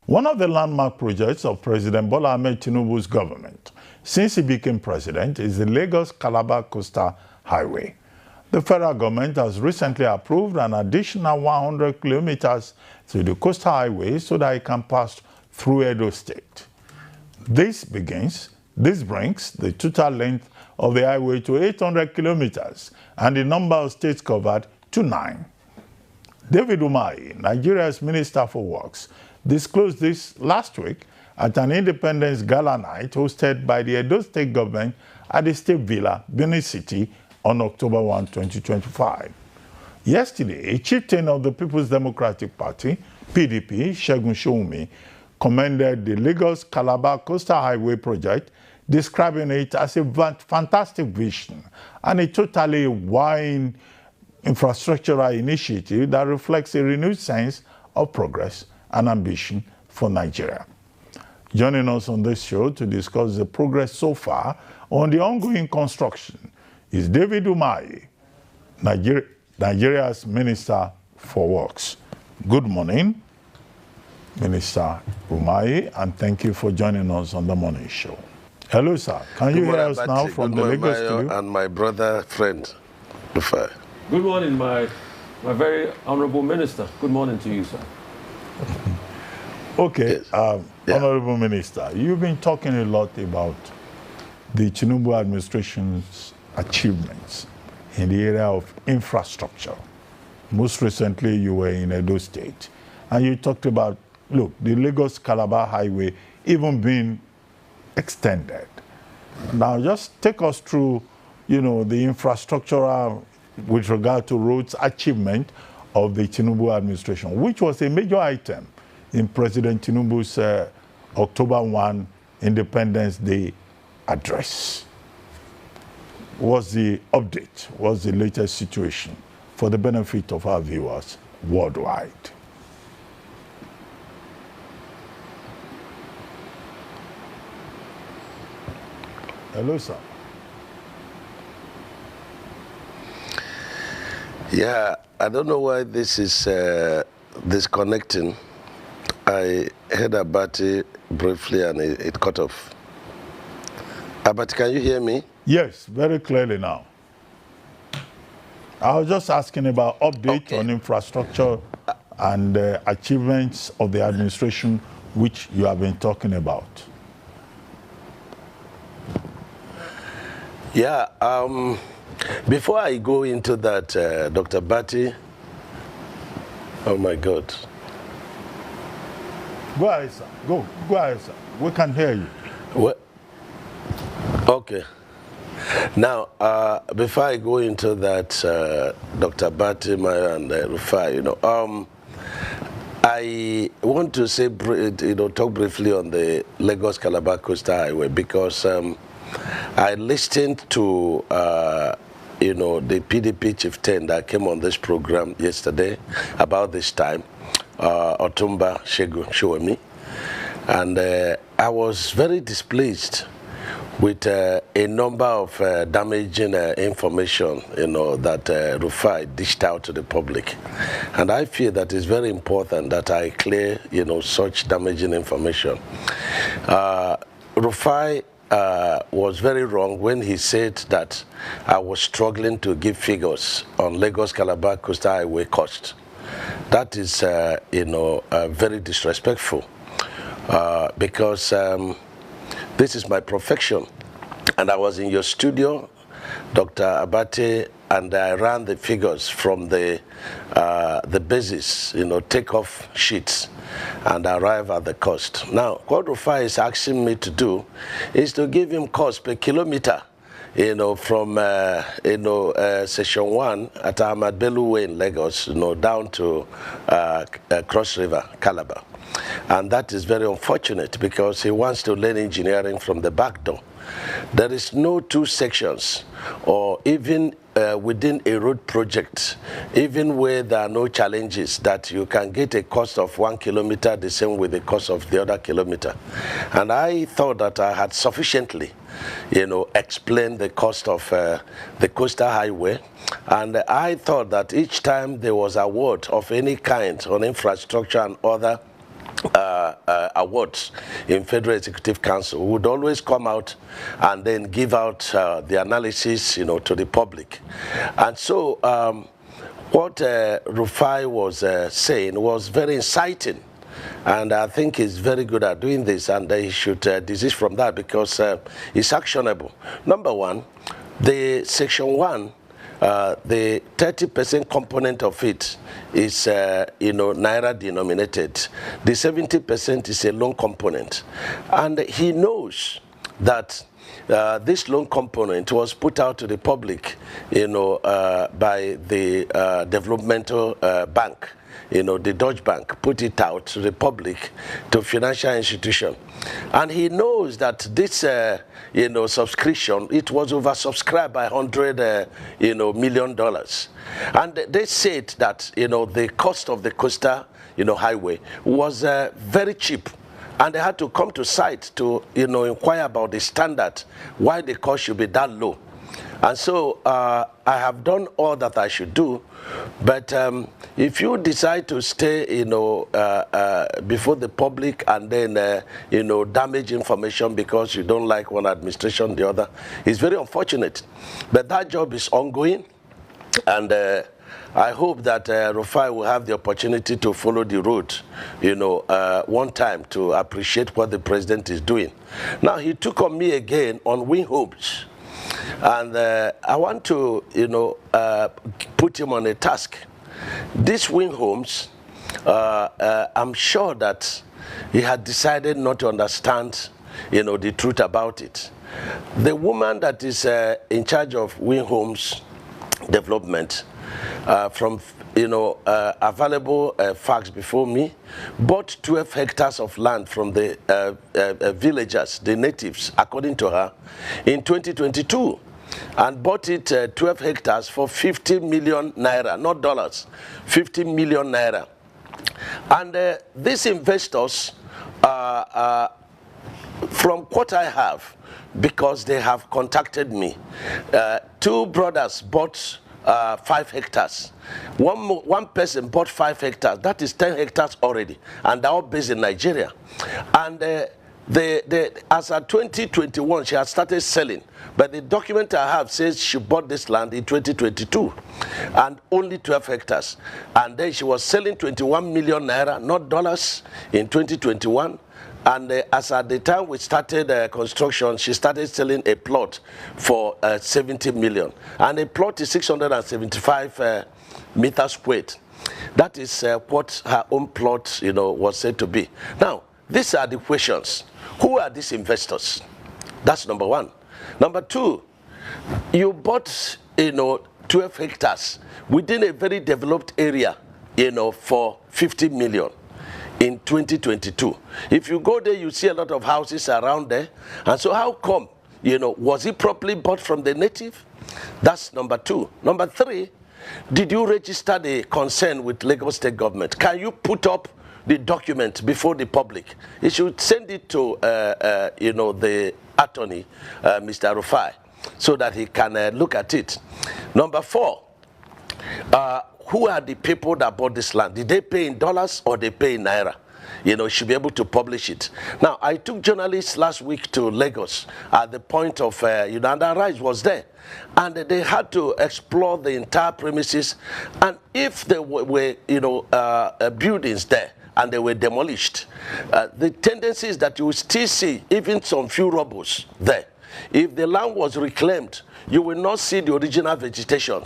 One of the landmark projects of President Bola Ahmed Tinubu's government since he became president is the Lagos-Calabar Coastal Highway. The federal government has recently approved an additional 100 kilometers to the coastal highway so that it can pass through Edo State. This brings the total length of the highway to 800 kilometers and the number of states covered to 9. David Umahi, Nigeria's Minister for Works, disclosed this last week at an Independence Gala night hosted by the Edo State government at the State Villa, Benin City, on October 1, 2025. Yesterday, a chieftain of the People's Democratic Party, PDP, Segun Shoumi, commended the Lagos-Calabar Coastal Highway project, describing it as a fantastic vision and a totally wide infrastructural initiative that reflects a renewed sense of progress and ambition for Nigeria. Joining us on this show to discuss the progress so far on the ongoing construction is David Umahi, Nigeria's Minister for Works. Good morning, Minister Umahi, and thank you for joining us on the morning show. Hello, sir. Can you hear us now from the Lagos studio? And my brother, friend, Rufai. Good morning, my very honorable minister. Good morning to you, sir. Okay, yes. Honorable Minister, you've been talking a lot about the Tinubu administration's achievements in the area of infrastructure. Most recently, you were in Edo State, and you talked about, look, the Lagos-Calabar Highway even being extended. Now, just take us through, the infrastructural with regard to roads achievement of the Tinubu administration, which was a major item in President Tinubu's October 1 Independence Day address. What's the update? What's the latest situation for the benefit of our viewers worldwide? Hello, sir. Yeah, I don't know why this is disconnecting. I heard about it briefly and it cut off. But can you hear me? Yes, very clearly now. I was just asking about update on infrastructure and achievements of the administration which you have been talking about. Yeah, before I go into that, Dr. Bati, oh my God. Go ahead, sir. Go ahead, sir. We can hear you. What? Okay. Now, before I go into that, Dr. Bati, Maya, and Rufai, I want to say, talk briefly on the Lagos-Calabar Coastal Highway because I listened to, the PDP chieftain that came on this program yesterday about this time, Otumba Shoumi, and I was very displeased with a number of damaging information, that Rufai dished out to the public. And I feel that it's very important that I clear, such damaging information. Rufai was very wrong when he said that I was struggling to give figures on Lagos-Calabar Coastal Highway cost. That is, very disrespectful because this is my profession. And I was in your studio, Dr. Abate, and I ran the figures from the basis, takeoff sheets, and arrive at the cost. Now, what Rufai is asking me to do is to give him cost per kilometer, from Section 1 at Ahmad Bello Way in Lagos, down to Cross River, Calabar. And that is very unfortunate because he wants to learn engineering from the back door. There is no two sections, or even within a road project, even where there are no challenges, that you can get a cost of 1 kilometer the same with the cost of the other kilometer. And I thought that I had sufficiently, explained the cost of the coastal highway. And I thought that each time there was award of any kind on infrastructure and other awards in Federal Executive Council, would always come out and then give out the analysis, to the public. And so what Rufai was saying was very inciting. And I think he's very good at doing this, and he should desist from that because it's actionable. Number one, the Section 1, the 30% component of it is, Naira denominated. The 70% is a loan component. And he knows that this loan component was put out to the public, by the developmental bank. The Dutch bank put it out to the public, to financial institution. And he knows that this, subscription, it was oversubscribed by $100 million. And they said that, the cost of the coastal, highway was very cheap. And they had to come to site to, inquire about the standard, why the cost should be that low. And so I have done all that I should do, but if you decide to stay, before the public and then, damage information because you don't like one administration, the other, it's very unfortunate. But that job is ongoing, and I hope that Rufai will have the opportunity to follow the road, one time to appreciate what the president is doing. Now, he took on me again on Winhomes. And I want to, put him on a task. This Winhomes, I'm sure that he had decided not to understand, the truth about it. The woman that is in charge of Winhomes development, from available facts before me, bought 12 hectares of land from the villagers, the natives, according to her, in 2022, and bought it 12 hectares for 50 million naira, not dollars, 50 million naira. And these investors, from what I have, because they have contacted me, two brothers bought 5 hectares. One person bought 5 hectares. That is 10 hectares already, and they're all based in Nigeria. And as of 2021, she has started selling. But the document I have says she bought this land in 2022, and only 12 hectares. And then she was selling 21 million naira, not dollars, in 2021. And as at the time we started construction, she started selling a plot for 70 million. And a plot is 675 meters squared. That is what her own plot, was said to be. Now, these are the questions. Who are these investors? That's number one. Number two, you bought, 12 hectares within a very developed area, for 50 million. In 2022. If you go there, you see a lot of houses around there. And so how come, was it properly bought from the native? That's number two. Number three, did you register the concern with Lagos State government? Can you put up the document before the public? You should send it to, the attorney, Mr. Rufai, so that he can look at it. Number four, who are the people that bought this land? Did they pay in dollars or they pay in naira? Should be able to publish it. Now, I took journalists last week to Lagos at the point of, and the rise was there. And they had to explore the entire premises. And if there were, buildings there and they were demolished, the tendency is that you will still see even some few rubbles there. If the land was reclaimed, you will not see the original vegetation.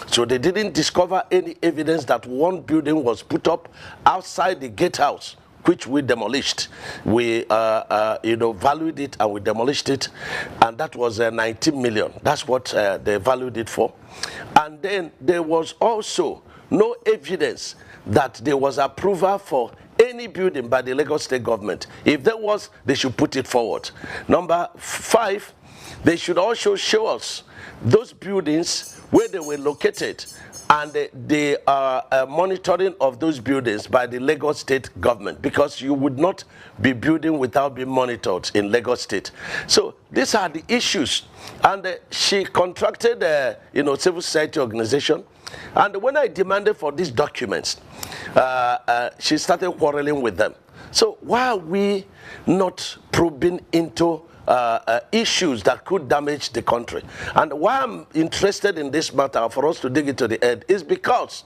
So they didn't discover any evidence that one building was put up outside the gatehouse, which we demolished. We, valued it and we demolished it, and that was 19 million. That's what they valued it for. And then there was also no evidence that there was approval for any building by the Lagos State government. If there was, they should put it forward. Number five, they should also show us those buildings where they were located and the monitoring of those buildings by the Lagos State government, because you would not be building without being monitored in Lagos State. So these are the issues. And she contracted civil society organization. And when I demanded for these documents, she started quarreling with them, So why are we not probing into issues that could damage the country? And why I'm interested in this matter for us to dig into the end is because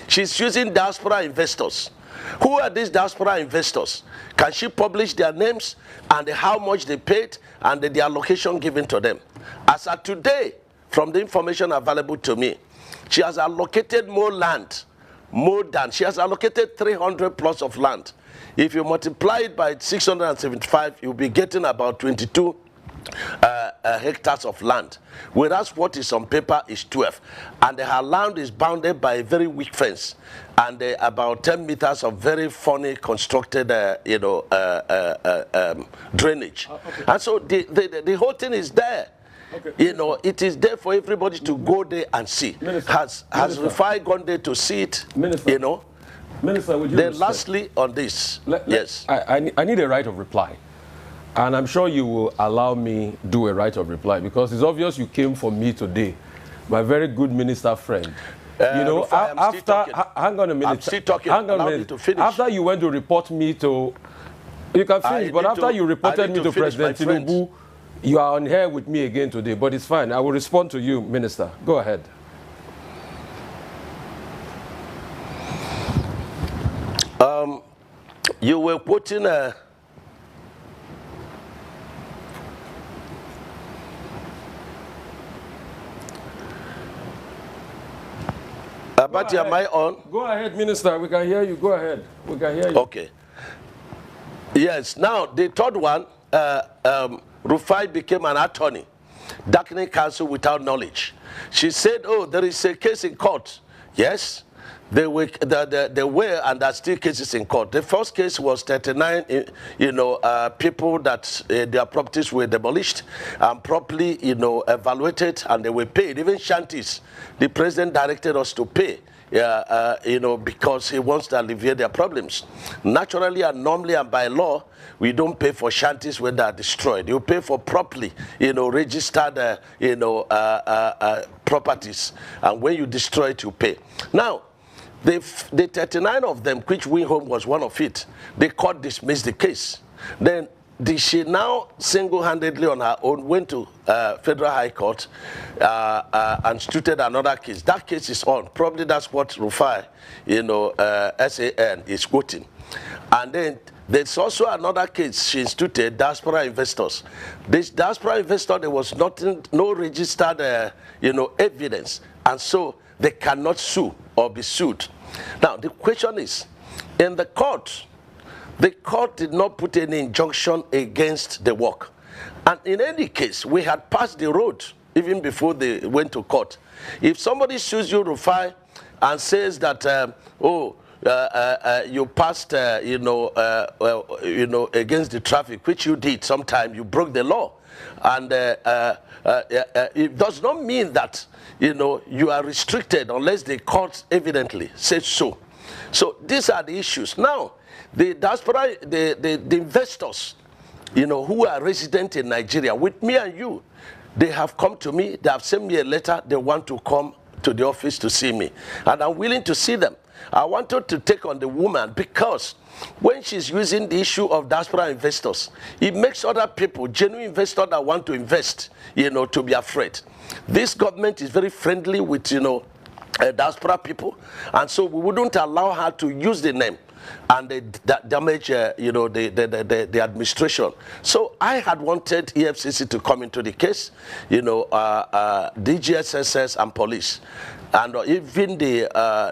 she's using diaspora investors. Who are these diaspora investors? Can she publish their names and how much they paid and the allocation given to them? As of today, from the information available to me, she has allocated more land, she has allocated 300 plus of land. If you multiply it by 675, you'll be getting about 22 hectares of land, whereas what is on paper is 12. And her land is bounded by a very weak fence and about 10 meters of very funny constructed, drainage. Okay. And so the whole thing is there. Okay. You know, it is there for everybody to go there and see. Minister, has Rufai gone there to see it? Minister, you know. Minister, would you then respect? Lastly on this, yes. I need a right of reply. And I'm sure you will allow me do a right of reply because it's obvious you came for me today, my very good minister friend. You know, Rufai, hang on a minute. I'm still talking. Hang on a minute. To finish. After you went to report me to, you can finish, but after you reported me to President Tinubu, you are on here with me again today, but it's fine. I will respond to you, Minister. Go ahead. You were quoting Abati, am I on? Go ahead, Minister. We can hear you. Go ahead. We can hear you. Okay. Yes. Now, the third one, Rufai became an attorney, darkening counsel without knowledge. She said, oh, there is a case in court. Yes, there were and there are still cases in court. The first case was 39, people that their properties were demolished and properly, evaluated, and they were paid. Even shanties, the president directed us to pay. Because he wants to alleviate their problems. Naturally and normally and by law, we don't pay for shanties when they are destroyed. You pay for properly, registered, properties. And when you destroy it, you pay. Now, the 39 of them, which Winhomes was one of it, the court dismissed the case. Then she now single-handedly on her own went to Federal High Court and instituted another case. That case is on. Probably that's what Rufai, SAN is quoting. And then there's also another case she instituted, diaspora investors. This diaspora investor, there was no registered, evidence. And so they cannot sue or be sued. Now, the question is, in the court did not put any injunction against the work. And in any case, we had passed the road even before they went to court. If somebody sues you, Rufai, and says that, you passed, against the traffic, which you did sometime, you broke the law. And it does not mean that, you are restricted unless the court evidently says so. So these are the issues. Now, the diaspora, the investors, who are resident in Nigeria, with me and you, they have come to me, they have sent me a letter, they want to come to the office to see me. And I'm willing to see them. I wanted to take on the woman because when she's using the issue of diaspora investors, it makes other people, genuine investors that want to invest, to be afraid. This government is very friendly with, diaspora people, and so we wouldn't allow her to use the name and damage, the administration. So I had wanted EFCC to come into the case, DGSSS and police, and even the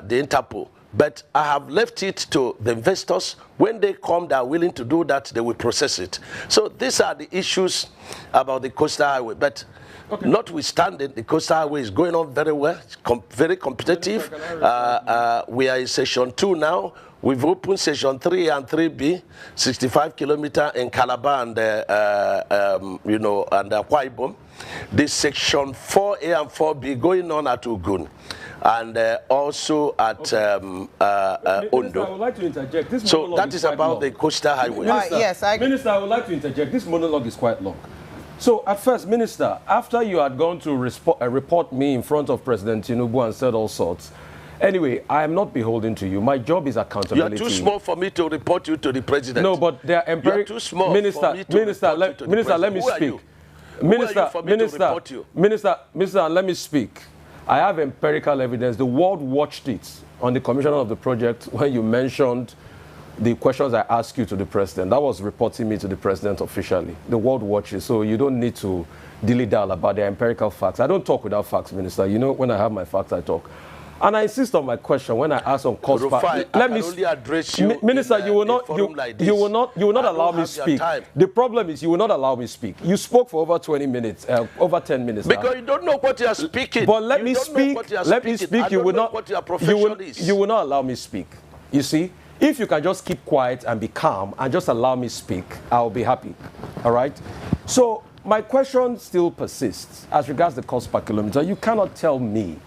Interpol. But I have left it to the investors. When they come, they are willing to do that, they will process it. So these are the issues about the Coastal Highway. But notwithstanding, the Coastal Highway is going on very well, very competitive. We are in Session 2 now. We've opened Session 3 and 3B, 65 kilometers in Calabar and, and Akwa Ibom. This Section 4A and 4B going on at Ogun. And also at Ondo. I would like to interject. This so that is about the Coastal Highway. Minister, yes, Minister, I would like to interject. This monologue is quite long. So at first, Minister, after you had gone to report me in front of President Tinubu and said all sorts, Anyway, I am not beholden to you. My job is accountability. You are too small for me to report you to the president. No, but they are empirical. You are too small Minister, for me to Minister, report you to the Minister, let me president. speak. Who are you? Who are you for me to report you? Minister, let me speak. I have empirical evidence. The world watched it on the commission of the project when you mentioned the questions I asked you to the president. That was reporting me to the president officially. The world watches, so you don't need to dilly-dally about the empirical facts. I don't talk without facts, Minister. You know, when I have my facts, I talk. And I insist on my question when I ask on cost. Rufai, let me only address you. Minister, you will not allow me speak. The problem is you will not allow me speak. You spoke for over 20 minutes, over 10 minutes. Because you don't know what you are speaking. But let me speak. Let me speak. You will not. What your profession is. You will not allow me speak. You see, if you can just keep quiet and be calm and just allow me speak, I'll be happy. All right. So my question still persists as regards the cost per kilometer. You cannot tell me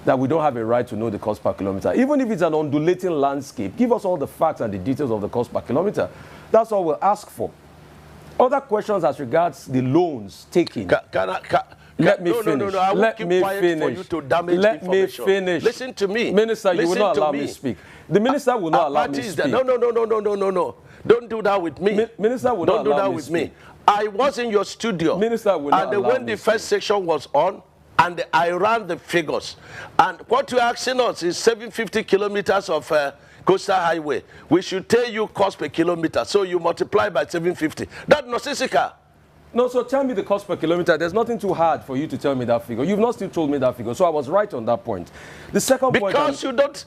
that we don't have a right to know the cost per kilometer. Even if it's an undulating landscape, give us all the facts and the details of the cost per kilometer. That's all we'll ask for. Other questions as regards the loans taken. Let me finish. I will keep quiet for you to damage Let me finish. Listen to me. Minister, you will not allow me to speak. The minister will not allow me to speak. No. Don't do that with me. Minister will not allow me to speak. I was in your studio. Minister will not allow me to speak. And when the first section was on, and I ran the figures. And what you're asking us is 750 kilometers of coastal highway. We should tell you cost per kilometer. So you multiply by 750. That's nonsensical. No, so tell me the cost per kilometer. There's nothing too hard for you to tell me that figure. You've not still told me that figure. So I was right on that point. The second point... Because you don't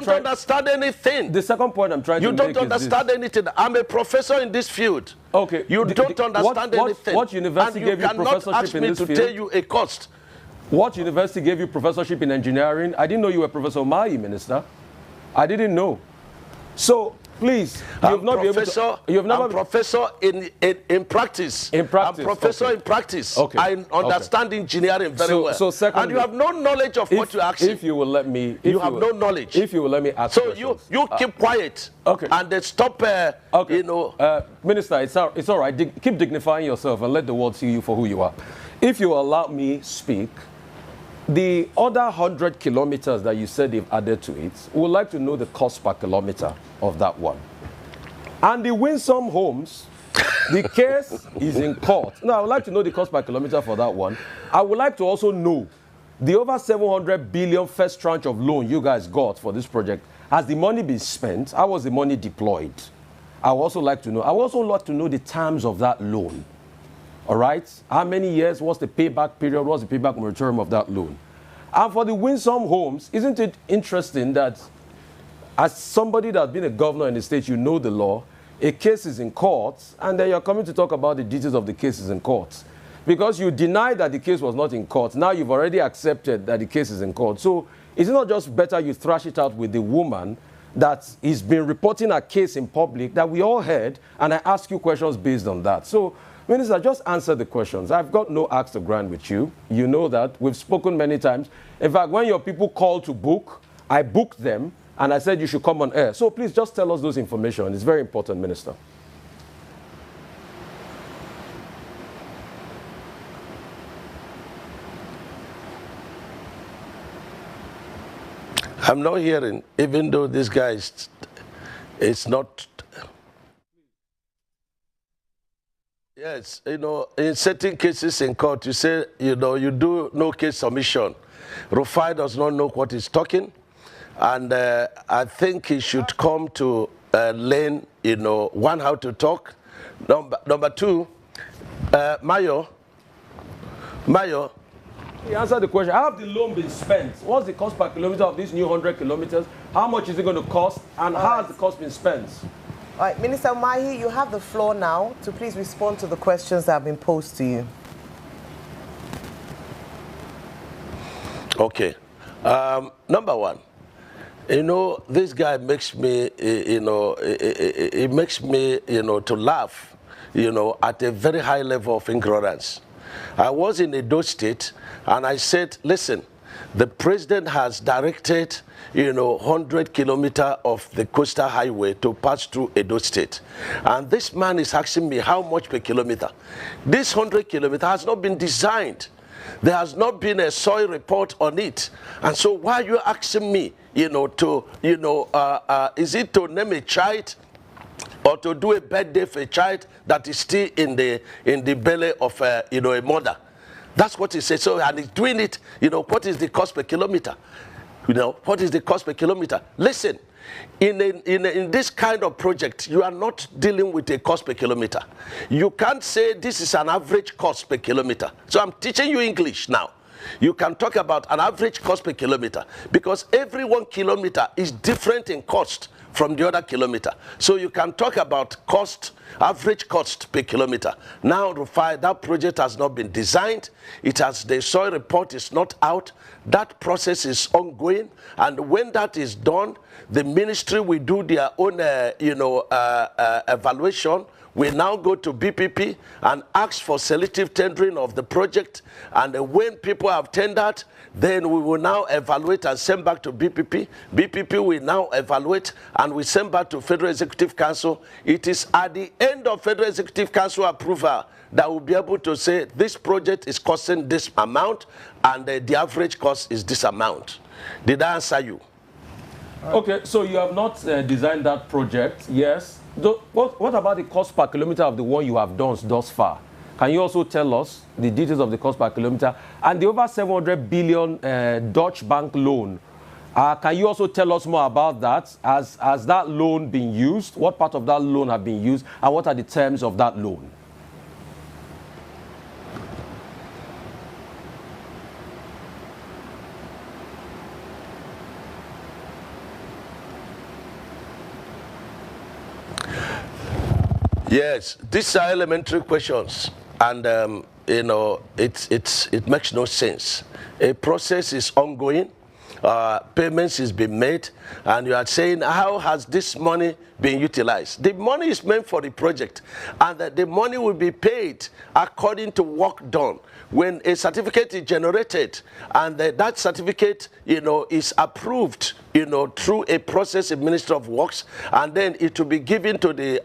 understand anything. The second point I'm trying to make is You don't understand anything. I'm a professor in this field. Okay. You don't understand anything. What university gave you professorship in this field? And you cannot ask me to tell you a cost. What university gave you professorship in engineering? I didn't know you were Professor Umahi, Minister. I didn't know. So, please, I'm professor in practice. In practice. I'm professor in practice. Okay. I understand engineering very well. So secondly, and you have no knowledge of what you're asking. If you will let me... You have no knowledge. If you will let me ask questions. So you keep quiet. Okay. And then stop, okay. you know... Minister, it's all right. Keep dignifying yourself and let the world see you for who you are. If you allow me speak, the other 100 kilometers that you said they've added to it, we would like to know the cost per kilometer of that one. And the Winsome Homes, the case is in court. Now, I would like to know the cost per kilometer for that one. I would like to also know the over 700 billion first tranche of loan you guys got for this project. Has the money been spent? How was the money deployed? I would also like to know. I would also like to know the terms of that loan. All right? How many years? What's the payback period? What's the payback moratorium of that loan? And for the Winsome Homes, isn't it interesting that as somebody that's been a governor in the state, you know the law, a case is in court, and then you're coming to talk about the details of the cases in court. Because you denied that the case was not in court. Now you've already accepted that the case is in court. So is it not just better you thrash it out with the woman that has been reporting a case in public that we all heard, and I ask you questions based on that? So, Minister, just answer the questions. I've got no axe to grind with you. You know that. We've spoken many times. In fact, when your people called to book, I booked them, and I said you should come on air. So please just tell us those information. It's very important, Minister. I'm not hearing, even though this guy is not... Yes, you know, in certain cases in court, you say, you know, you do no case submission. Rufai does not know what he's talking, and I think he should come to learn, you know, one, how to talk. Number two, Mayo. You answer the question. How have the loan been spent? What's the cost per kilometer of these new 100 kilometers? How much is it going to cost? And how has the cost been spent? All right, Minister Umahi, you have the floor now to please respond to the questions that have been posed to you. Okay. Number one, you know, this guy makes me, it makes me, to laugh, at a very high level of ignorance. I was in Edo State, and I said, listen, the president has directed, 100 kilometers of the coastal highway to pass through Edo State. And this man is asking me how much per kilometer. This 100 kilometers has not been designed. There has not been a soil report on it. And so why are you asking me, is it to name a child or to do a birthday for a child that is still in the belly of a mother? That's what he says. So, and he's doing it, what is the cost per kilometer? What is the cost per kilometer? Listen, in this kind of project, you are not dealing with a cost per kilometer. You can't say this is an average cost per kilometer. So I'm teaching you English now. You can talk about an average cost per kilometer because every 1 kilometer is different in cost from the other kilometer. So you can talk about cost, average cost per kilometer. Now, Rufai, that project has not been designed. The soil report is not out. That process is ongoing. And when that is done, the ministry will do their own, evaluation. We now go to BPP and ask for selective tendering of the project. And when people have tendered, then we will now evaluate and send back to BPP. BPP will now evaluate and we send back to Federal Executive Council. It is at the end of Federal Executive Council approval that will be able to say this project is costing this amount and the average cost is this amount. Did I answer you? Okay, so you have not designed that project, yes. What about the cost per kilometer of the one you have done thus far? Can you also tell us the details of the cost per kilometer? And the over 700 billion Dutch bank loan, can you also tell us more about that? Has that loan been used? What part of that loan have been used? And what are the terms of that loan? Yes, these are elementary questions, and it makes no sense. A process is ongoing, payments is being made, and you are saying, how has this money been utilized? The money is meant for the project, and the money will be paid according to work done. When a certificate is generated, and that certificate, is approved, through a process in Ministry of Works, and then it will be given to the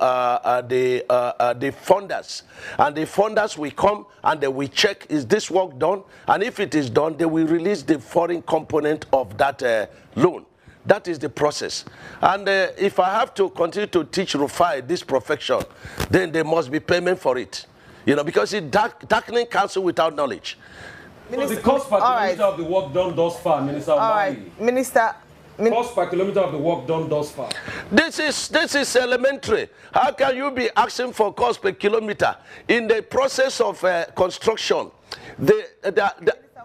funders, and the funders will come and they will check, is this work done? And if it is done, they will release the foreign component of that loan. That is the process. And if I have to continue to teach Rufai this profession, then there must be payment for it. Because it's darkening counsel without knowledge. So the cost per kilometer of the work done thus far, Minister Umahi. All right, Minister. Cost per kilometer of the work done thus far. This is elementary. How can you be asking for cost per kilometer in the process of construction?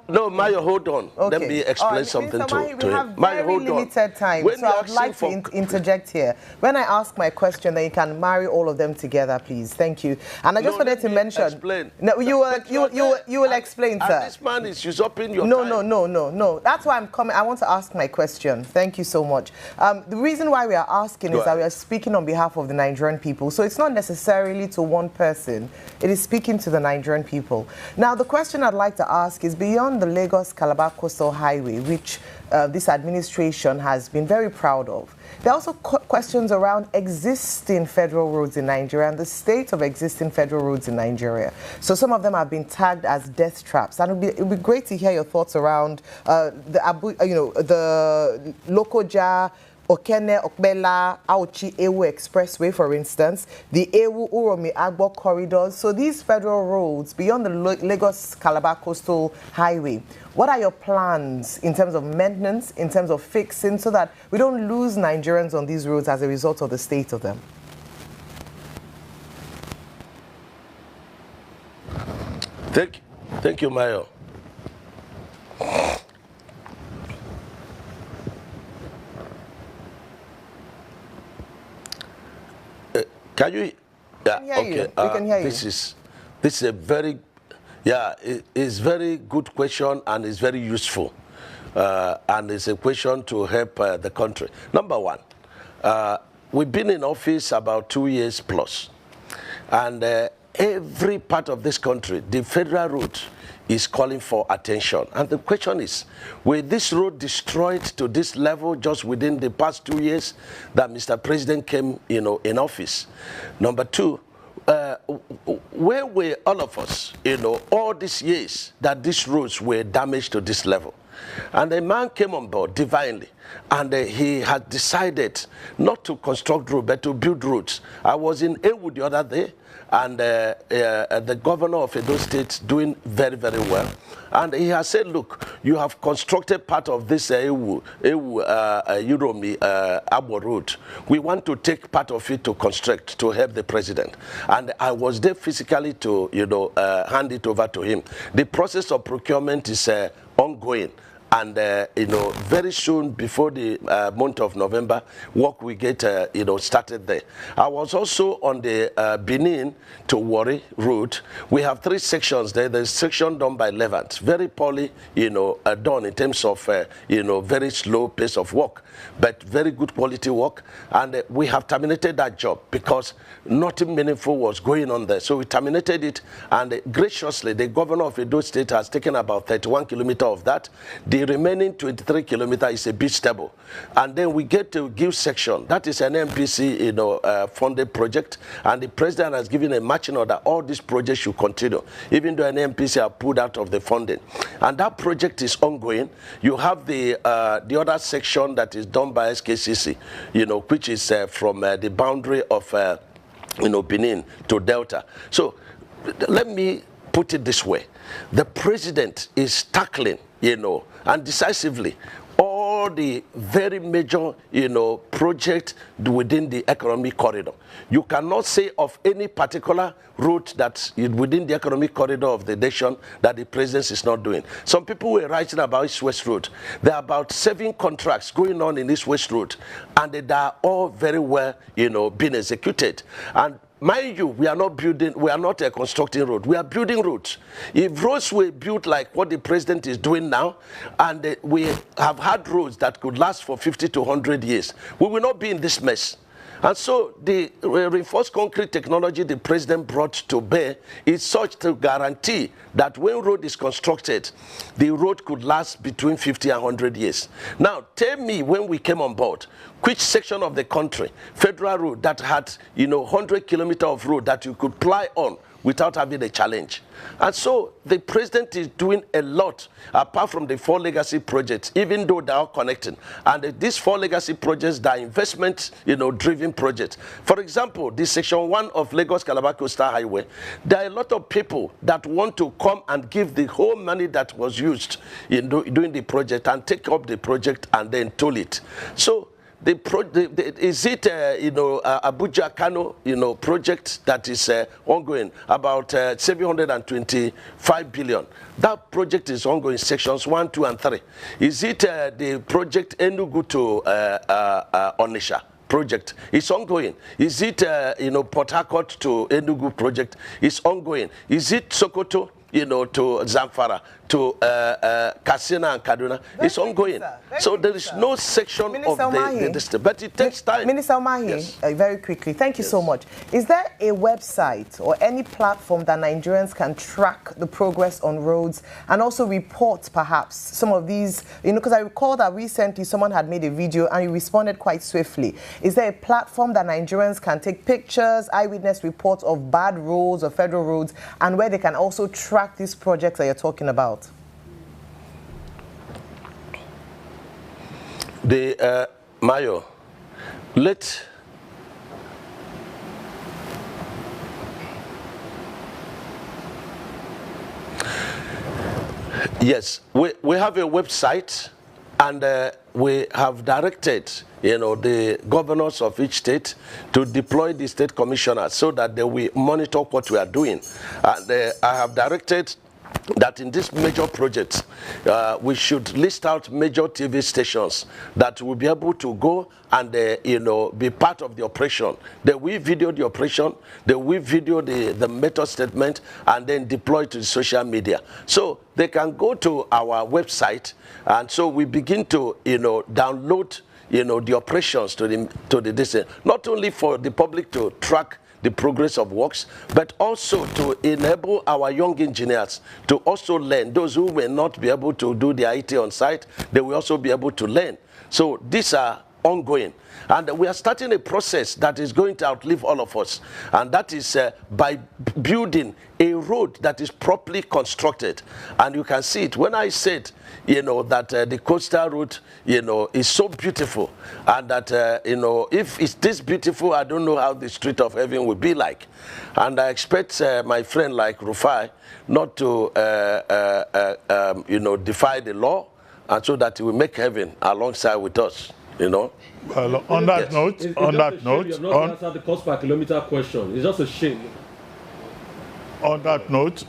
No, Mayo, hold on. Okay. Let me explain something to him. We have very limited time, so I would like to interject here. When I ask my question, then you can marry all of them together, please. Thank you. And I just wanted to mention. Explain. No, you will explain, sir. This man is usurping your time. No. That's why I'm coming. I want to ask my question. Thank you so much. The reason why we are asking is that we are speaking on behalf of the Nigerian people. So it's not necessarily to one person. It is speaking to the Nigerian people. Now, the question I'd like to ask is beyond the Lagos-Calabar Coastal Highway, which this administration has been very proud of. There are also questions around existing federal roads in Nigeria and the state of existing federal roads in Nigeria. So some of them have been tagged as death traps. And it would be great to hear your thoughts around the Lokoja, Okene, Okbela, Auchi, Ewu Expressway, for instance, the Ewu, Uromi, Agbo corridors. So these federal roads beyond the Lagos-Calabar Coastal Highway, what are your plans in terms of maintenance, in terms of fixing, so that we don't lose Nigerians on these roads as a result of the state of them? Thank you, Mayo. Can you? Yeah. Okay. We can hear you. This is a very, it's very good question and it's very useful, and it's a question to help the country. Number one, we've been in office about 2 years plus, and every part of this country, the federal road is calling for attention. And the question is, will this road destroyed to this level just within the past 2 years that Mr. President came, in office? Number two, where were all of us, all these years that these roads were damaged to this level? And a man came on board divinely, and he had decided not to construct roads, but to build roads. I was in Engr the other day, and the governor of Edo State doing very, very well. And he has said, look, you have constructed part of this Uromi Abo Road. We want to take part of it to construct, to help the president. And I was there physically to, hand it over to him. The process of procurement is ongoing. And, very soon, before the month of November, work will get, started there. I was also on the Benin to Warri Road. We have 3 sections there. There's section done by Levant, very poorly, done in terms of, very slow pace of work, but very good quality work. And we have terminated that job because nothing meaningful was going on there. So we terminated it, and graciously, the governor of Edo State has taken about 31 kilometers of that. The remaining 23 kilometers is a bit stable. And then we get to Give section. That is an MPC, funded project. And the president has given a marching order. All these projects should continue, even though an MPC are pulled out of the funding. And that project is ongoing. You have the other section that is done by SKCC, which is from the boundary of, Benin to Delta. So let me put it this way. The president is tackling, and decisively, all the very major, projects within the economic corridor. You cannot say of any particular route that within the economic corridor of the nation that the president is not doing. Some people were writing about East West Road. There are about 7 contracts going on in East West Road, and they are all very well, being executed. And mind you, we are not constructing roads. We are building roads. If roads were built like what the president is doing now, and we have had roads that could last for 50 to 100 years, we will not be in this mess. And so the reinforced concrete technology the president brought to bear is such to guarantee that when road is constructed, the road could last between 50 and 100 years. Now, tell me, when we came on board, which section of the country, federal road, that had, 100 kilometers of road that you could ply on without having a challenge? And so the president is doing a lot, apart from the 4 legacy projects, even though they are connecting. And these 4 legacy projects, they are investment, driven projects. For example, this section 1 of Lagos-Calabar Coastal Highway, there are a lot of people that want to come and give the whole money that was used in doing the project and take up the project and then toll it. So is it Abuja Kano project that is ongoing, about 725 billion? That project is ongoing, sections 1, 2, and 3. Is it the project Enugu to Onitsha project? It's ongoing. Is it Port Harcourt to Enugu project? It's ongoing. Is it Sokoto to Zamfara, to Katsina and Kaduna? It's ongoing. So there is no section of the district, but it takes time. Minister Umahi, yes. Very quickly, thank you so much. Is there a website or any platform that Nigerians can track the progress on roads and also report perhaps some of these, because I recall that recently someone had made a video and you responded quite swiftly. Is there a platform that Nigerians can take pictures, eyewitness reports of bad roads or federal roads, and where they can also track these projects that you're talking about? The Mayo, yes, we have a website, and we have directed the governors of each state to deploy the state commissioners so that they will monitor what we are doing. And I have directed that in this major project, we should list out major TV stations that will be able to go and be part of the operation. They will video the operation, they will video the method statement, and then deploy to the social media. So they can go to our website, and so we begin to download the operations to the distance, not only for the public to track the progress of works, but also to enable our young engineers to also learn. Those who may not be able to do the IT on site, they will also be able to learn. So these are ongoing. And we are starting a process that is going to outlive all of us. And that is by building a road that is properly constructed. And you can see it. When I said, you know, that the coastal route, you know, is so beautiful. And that, you know, if it's this beautiful, I don't know how the street of heaven will be like. And I expect my friend like Rufai not to, you know, defy the law, and so that he will make heaven alongside with us, you know. Well, on that note, you have not answered the cost per kilometer question. It's just a shame. On that note,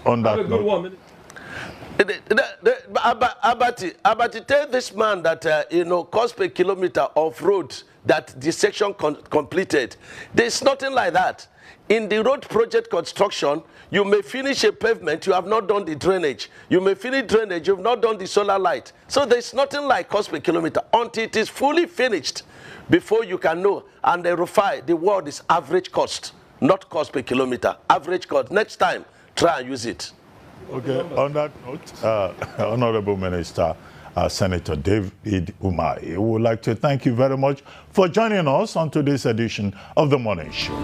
Abati, tell this man that, you know, cost per kilometer of road that the section completed, there's nothing like that. In the road project construction, you may finish a pavement, you have not done the drainage. You may finish drainage, you have not done the solar light. So there's nothing like cost per kilometer until it is fully finished before you can know. And the Rufai, the word is average cost, not cost per kilometer, average cost. Next time, try and use it. Okay, on that note, Honorable Minister, Senator David Umahi, we would like to thank you very much for joining us on today's edition of The Morning Show.